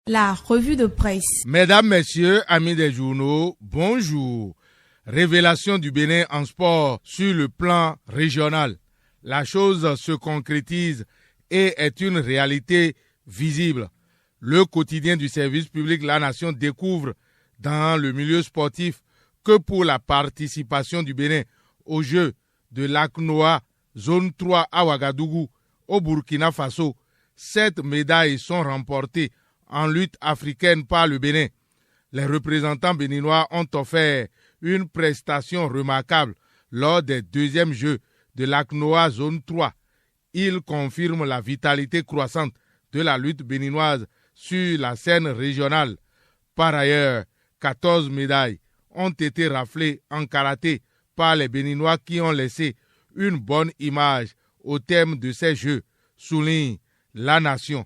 La revue de presse. Mesdames, Messieurs, amis des journaux, bonjour. Révélation du Bénin en sport sur le plan régional. La chose se concrétise et est une réalité visible. Le quotidien du service public La Nation découvre dans le milieu sportif que pour la participation du Bénin aux Jeux de l'ACNOA Zone 3 à Ouagadougou, au Burkina Faso, 7 médailles sont remportées en lutte africaine par le Bénin. Les représentants béninois ont offert une prestation remarquable lors des deuxièmes Jeux de l'ACNOA Zone 3. Ils confirment la vitalité croissante de la lutte béninoise sur la scène régionale. Par ailleurs, 14 médailles ont été raflées en karaté par les Béninois qui ont laissé une bonne image au thème de ces Jeux, souligne La Nation.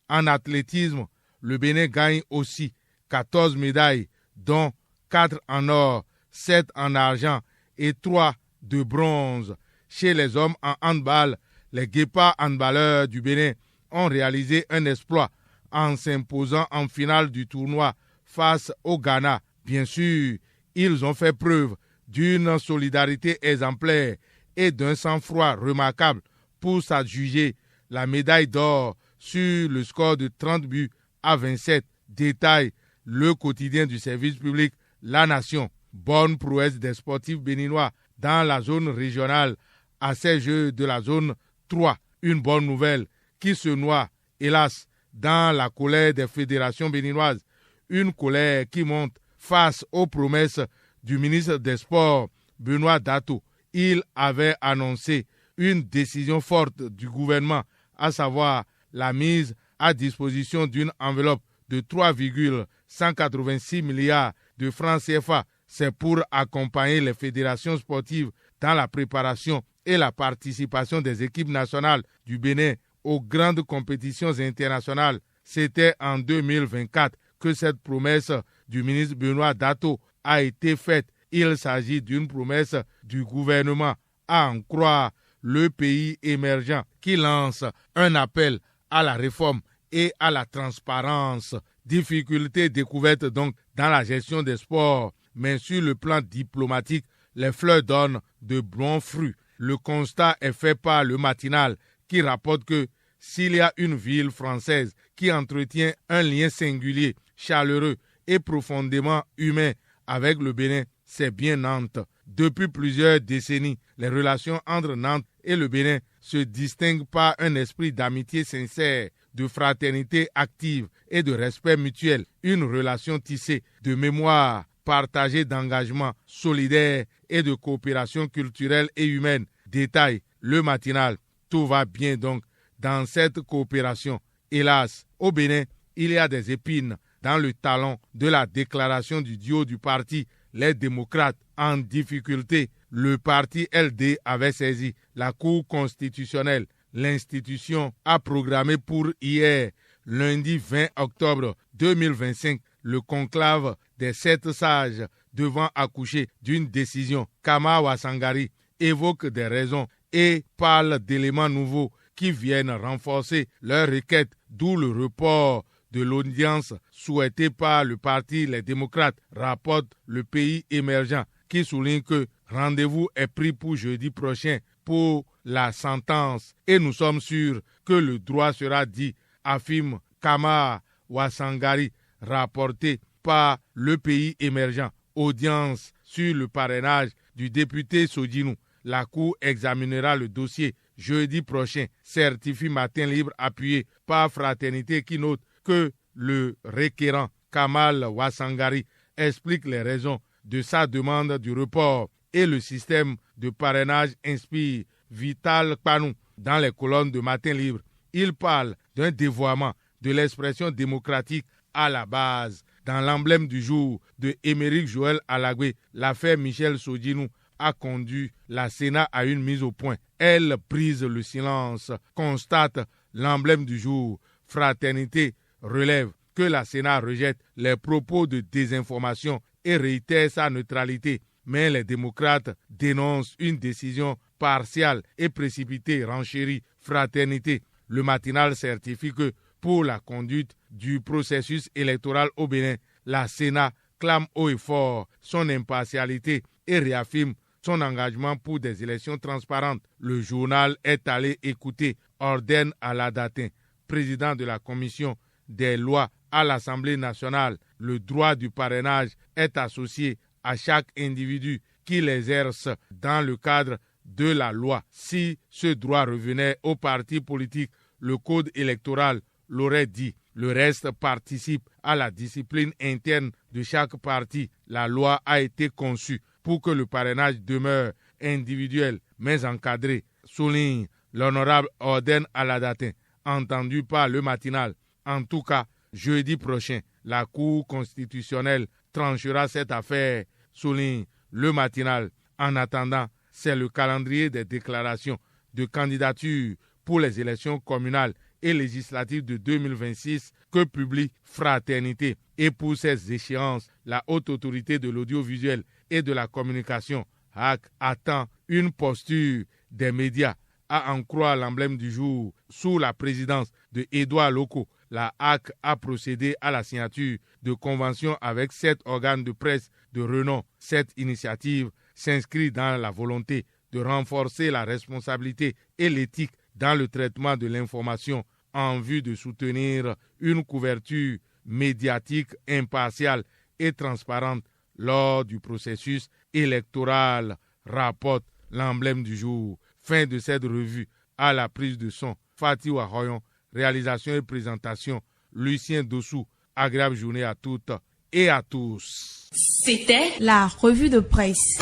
En athlétisme, le Bénin gagne aussi 14 médailles, dont 4 en or, 7 en argent et 3 de bronze. Chez les hommes en handball, les Guépards handballeurs du Bénin ont réalisé un exploit en s'imposant en finale du tournoi face au Ghana. Bien sûr, ils ont fait preuve d'une solidarité exemplaire et d'un sang-froid remarquable pour s'adjuger la médaille d'or sur le score de 30 buts à 27, détaille le quotidien du service public La Nation. Bonne prouesse des sportifs béninois dans la zone régionale à ces Jeux de la zone 3. Une bonne nouvelle qui se noie, hélas, dans la colère des fédérations béninoises. Une colère qui monte face aux promesses du ministre des Sports, Benoît Dato. Il avait annoncé une décision forte du gouvernement, à savoir la mise à disposition d'une enveloppe de 3,186 milliards de francs CFA. C'est pour accompagner les fédérations sportives dans la préparation et la participation des équipes nationales du Bénin aux grandes compétitions internationales. C'était en 2024 que cette promesse du ministre Benoît Dato a été faite. Il s'agit d'une promesse du gouvernement, à en croire le pays émergent qui lance un appel à la réforme et à la transparence. Difficultés découvertes donc dans la gestion des sports, mais sur le plan diplomatique, les fleurs donnent de bons fruits. Le constat est fait par le Matinal qui rapporte que s'il y a une ville française qui entretient un lien singulier, chaleureux et profondément humain avec le Bénin, c'est bien Nantes. Depuis plusieurs décennies, les relations entre Nantes et le Bénin se distinguent par un esprit d'amitié sincère, de fraternité active et de respect mutuel. Une relation tissée de mémoire partagée, d'engagement solidaire et de coopération culturelle et humaine. Détail, le Matinal. Tout va bien donc dans cette coopération. Hélas, au Bénin, il y a des épines dans le talon de la déclaration du duo du parti Les Démocrates en difficulté. Le parti LD avait saisi la Cour constitutionnelle. L'institution a programmé pour hier, lundi 20 octobre 2025, le conclave des 7 sages devant accoucher d'une décision. Kama Wasangari évoque des raisons et parle d'éléments nouveaux qui viennent renforcer leur requête, d'où le report de l'audience souhaitée par le parti Les Démocrates, rapporte le pays émergent, qui souligne que rendez-vous est pris pour jeudi prochain pour la sentence et nous sommes sûrs que le droit sera dit, affirme Kama Wasangari, rapporté par le pays émergent. Audience sur le parrainage du député Sodinou. La Cour examinera le dossier jeudi prochain, certifie Matin Libre appuyé par Fraternité qui note que le requérant Kamal Wasangari explique les raisons de sa demande du report et le système de parrainage inspire Vital Panou dans les colonnes de Matin Libre. Il parle d'un dévoiement de l'expression démocratique à la base. Dans l'emblème du jour de Émeric Joël Alagwe, l'affaire Michel Sodinou a conduit la Sénat à une mise au point. Elle brise le silence, constate l'emblème du jour. Fraternité relève que la Sénat rejette les propos de désinformation et réitère sa neutralité. Mais les démocrates dénoncent une décision partiale et précipitée, renchérit Fraternité. Le Matinal certifie que pour la conduite du processus électoral au Bénin. La Sénat clame haut et fort son impartialité et réaffirme son engagement pour des élections transparentes. Le journal est allé écouter Orden Aladatin, président de la commission des lois à l'Assemblée nationale. Le droit du parrainage est associé à chaque individu qui l'exerce dans le cadre de la loi. Si ce droit revenait aux partis politiques, le code électoral l'aurait dit. Le reste participe à la discipline interne de chaque parti. La loi a été conçue pour que le parrainage demeure individuel mais encadré, souligne l'honorable Orden Aladatin, entendu par le matinal. En tout cas, jeudi prochain, la Cour constitutionnelle tranchera cette affaire, souligne le matinal. En attendant, c'est le calendrier des déclarations de candidature pour les élections communales et législatives de 2026 que publie Fraternité. Et pour ces échéances, la Haute Autorité de l'Audiovisuel et de la Communication, HAC, attend une posture des médias. À en croire l'emblème du jour, sous la présidence de Édouard Loko, la HAC a procédé à la signature de conventions avec 7 organes de presse de renom. Cette initiative s'inscrit dans la volonté de renforcer la responsabilité et l'éthique dans le traitement de l'information en vue de soutenir une couverture médiatique impartiale et transparente lors du processus électoral, rapporte l'emblème du jour. Fin de cette revue. À la prise de son, Fatih Wahoyon. Réalisation et présentation, Lucien Dossou. Agréable journée à toutes et à tous. C'était la revue de presse.